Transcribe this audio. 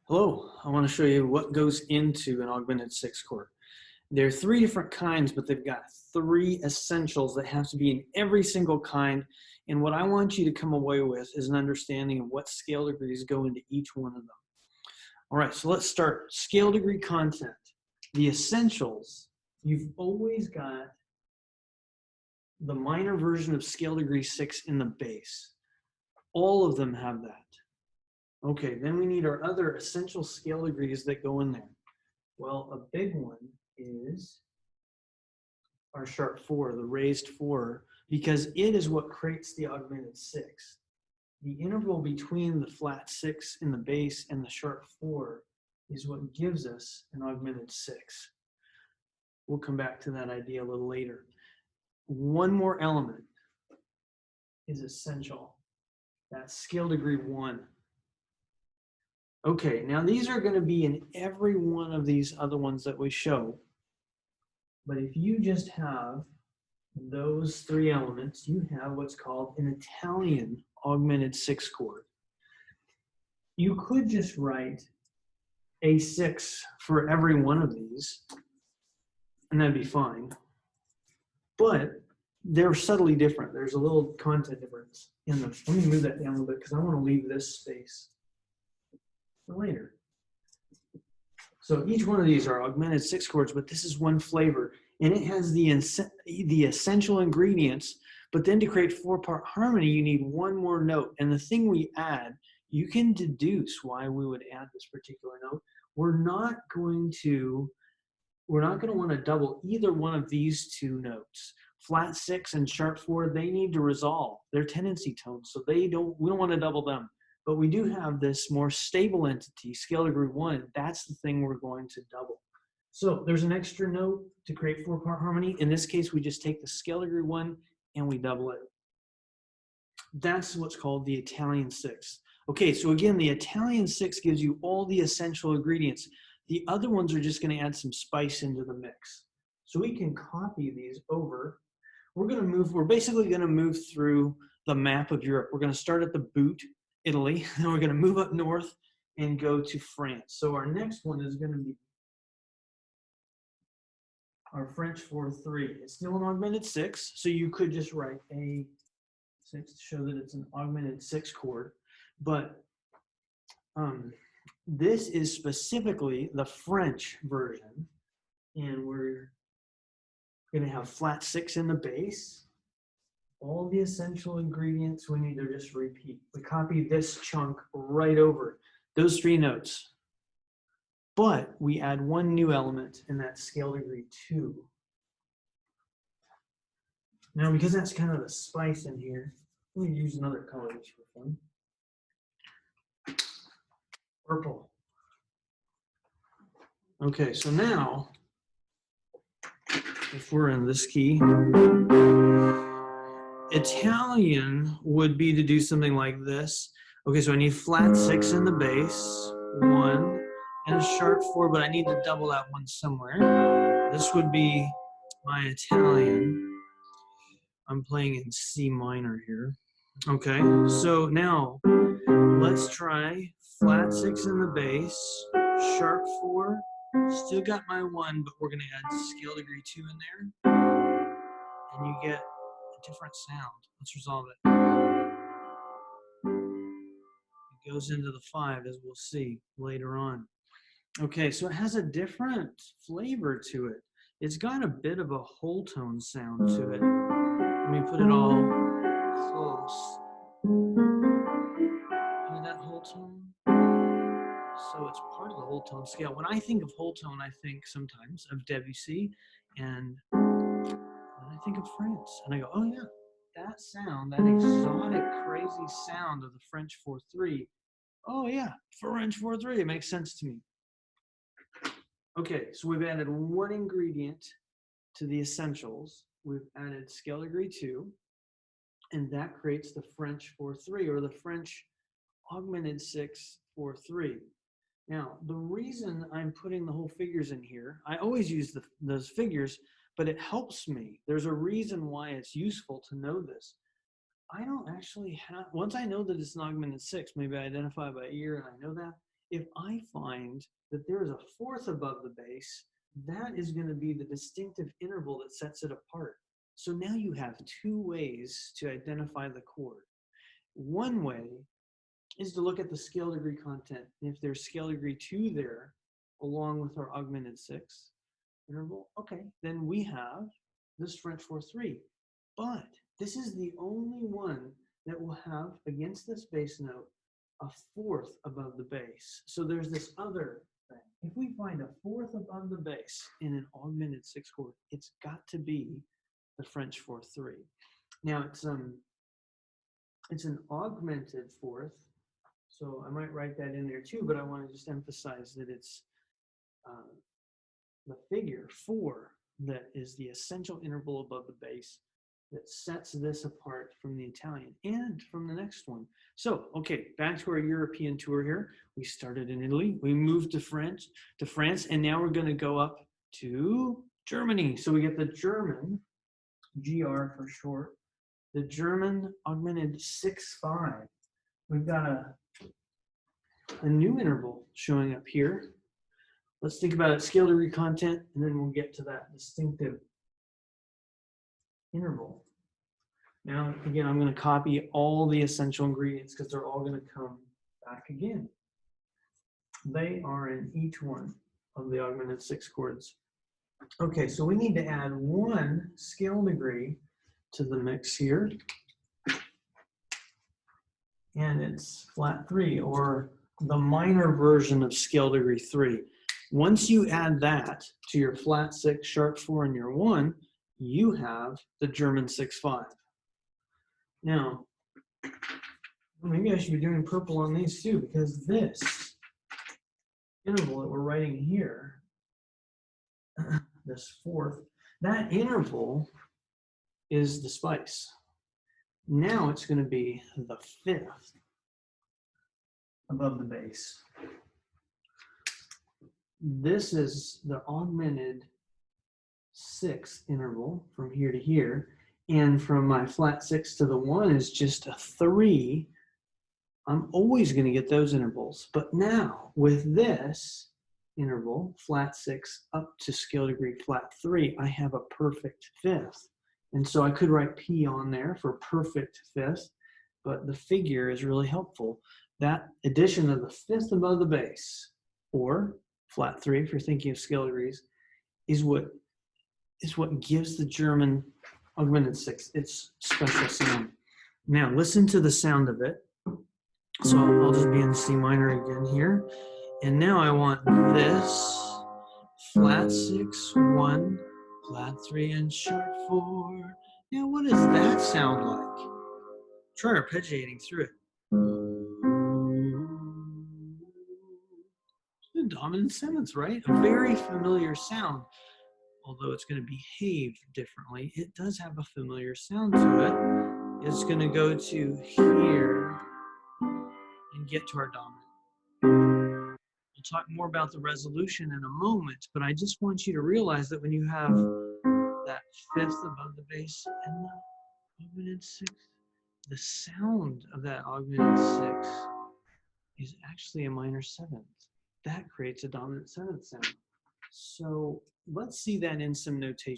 Hello, I want to show you what goes into an augmented six chord. There are three different kinds, but they've got three essentials that have to be in every single kind. And what I want you to come away with is an understanding of what scale degrees go into each one of them. All right, so let's start. Scale degree content. The essentials, you've always got the minor version of scale degree 6 in the bass. All of them have that. Okay, then we need our other essential scale degrees that go in there. Well, a big one is our sharp 4, the raised 4, because it is what creates the augmented 6. The interval between the flat 6 in the bass and the sharp 4 is what gives us an augmented 6. We'll come back to that idea a little later. One more element is essential. That's scale degree 1. Okay, now these are going to be in every one of these other ones that we show. But if you just have those three elements, you have what's called an Italian augmented 6 chord. You could just write a 6 for every one of these, and that'd be fine. But they're subtly different. There's a little content difference in them. Let me move that down a little bit because I want to leave this space for later. So each one of these are augmented 6 chords, but this is one flavor, and it has the essential ingredients. But then to create 4-part harmony, you need one more note. And the thing we add, you can deduce why we would add this particular note. We're not going to want to double either one of these two notes. Flat 6 and sharp 4, they need to resolve. They're tendency tones, so we don't want to double them. But we do have this more stable entity, scale degree 1. That's the thing we're going to double. So there's an extra note to create 4-part harmony. In this case, we just take the scale degree 1 and we double it. That's what's called the Italian 6. Okay, so again, the Italian 6 gives you all the essential ingredients. The other ones are just going to add some spice into the mix. So we can copy these over. We're basically going to move through the map of Europe. We're going to start at the boot, Italy, and we're going to move up north and go to France. So our next one is going to be our French 4/3. It's still an augmented 6, so you could just write a 6 to show that it's an augmented 6 chord. But this is specifically the French version, and we're going to have flat 6 in the bass. All the essential ingredients we need to just repeat. We copy this chunk right over those three notes. But we add one new element, and that's scale degree 2. Now, because that's kind of the spice in here, let me use another color just for fun. Purple. Okay, so now, if we're in this key, Italian would be to do something like this. Okay, so I need flat 6 in the bass, 1, and a sharp 4, but I need to double that one somewhere. This would be my Italian. I'm playing in C minor here. Okay, so now let's try flat 6 in the bass, sharp 4, still got my 1, but we're going to add scale degree 2 in there, and you get a different sound. Let's resolve it. It goes into the 5, as we'll see later on. Okay, so it has a different flavor to it. It's got a bit of a whole tone sound to it. Let me put it all close. Hear that whole tone? So it's part of the whole tone scale. When I think of whole tone, I think sometimes of Debussy, and I think of France. And I go, oh yeah, that sound, that exotic, crazy sound of the French 4/3. Oh yeah, French 4/3, it makes sense to me. Okay, so we've added one ingredient to the essentials. We've added scale degree 2, and that creates the French 4/3, or the French augmented 6 4/3. Now, the reason I'm putting the whole figures in here, I always use those figures, but it helps me. There's a reason why it's useful to know this. I don't actually have, once I know that it's an augmented 6, maybe I identify by ear and I know that, If I find that there is a fourth above the bass, that is going to be the distinctive interval that sets it apart. So now you have two ways to identify the chord. One way is to look at the scale degree content. If there's scale degree 2 there, along with our augmented 6 interval, okay, then we have this French 4/3. But this is the only one that will have, against this bass note, a fourth above the bass. So there's this other thing. If we find a fourth above the bass in an augmented 6 chord, it's got to be the French 4/3. Now it's an augmented fourth, so I might write that in there too, but I want to just emphasize that it's the figure 4 that is the essential interval above the bass that sets this apart from the Italian and from the next one. So, okay, back to our European tour here. We started in Italy, we moved to France, and now we're going to go up to Germany. So we get the German, GR for short, the German augmented 6/5. We've got a new interval showing up here. Let's think about it, scale degree content, and then we'll get to that distinctive interval. Now, again, I'm going to copy all the essential ingredients because they're all going to come back again. They are in each one of the augmented 6 chords. Okay, so we need to add one scale degree to the mix here. And it's flat 3, or the minor version of scale degree 3. Once you add that to your flat 6, sharp 4, and your 1, you have the German 6/5. Now, maybe I should be doing purple on these too, because this interval that we're writing here, this fourth, that interval is the spice. Now it's going to be the 5th above the bass. This is the augmented 6th interval from here to here, and from my flat 6 to the 1 is just a 3. I'm always going to get those intervals, but now with this interval, flat 6 up to scale degree flat 3, I have a perfect 5th. And so I could write P on there for perfect 5th, but the figure is really helpful. That addition of the 5th above the bass, or flat 3 if you're thinking of scale degrees, is what gives the German augmented 6 its special sound. Now listen to the sound of it. So I'll just be in C minor again here. And now I want this flat 6, 1, flat 3, and sharp 4. Now what does that sound like? Try arpeggiating through it. The dominant sevenths, right? A very familiar sound. Although it's going to behave differently, it does have a familiar sound to it. It's going to go to here and get to our dominant. We'll talk more about the resolution in a moment, but I just want you to realize that when you have that 5th above the bass and the augmented 6, the sound of that augmented 6 is actually a minor 7th. That creates a dominant 7th sound. So let's see that in some notation.